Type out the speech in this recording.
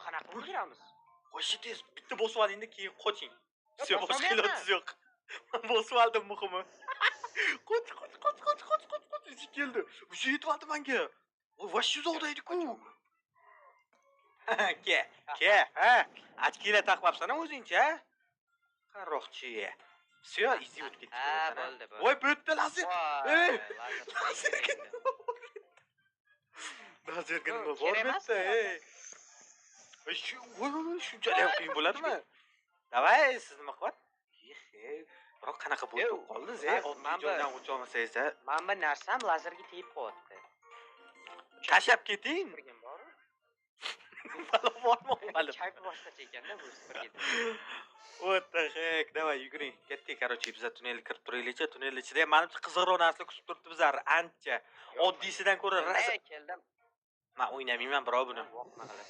Qanaqa o'tiramiz? Qo'shi tez bitta bosib olingda keyin qoching. Все, boshqa bosolmayapman. iloji yo'q. Bosib oldim muhimi. Qoch. Izi keldi. Uzi yetib oldi menga. Voy, vosh uzoqda edi-ku. Ke, ha? Ochkilar taqmabsan o'zingcha? Qaroqchi. Все, izi o'tib ketdi. Ha, bo'ldi. Voy, bu yerda lazer. Ey, Lazerga nima bor kerak emas. bitta, ey. Voy, shunchalik qiyin bo'ladimi? Davay, siz nima qilyapsiz? Biroq qanaqa bo'lib qoldingiz, ey? Oddiy joydan o'cha olmasangiz, a? Men bir narsam lazerga tegib qo'yapti. Tashlab keting. Birgim bormi? Balo bormi? Balo. Kayfi boshqacha ekanda bu birga. What the heck? Davay, yuguring. Ketdik, короче, biz tunnelga kirib turaylikchi. Tunnel ichida menimcha qiziqroq narsa kutib turibdi bizlar ancha. Oddiysidan ko'ra Keldim. Men o'ynamayman birov buni. Voqma qilib.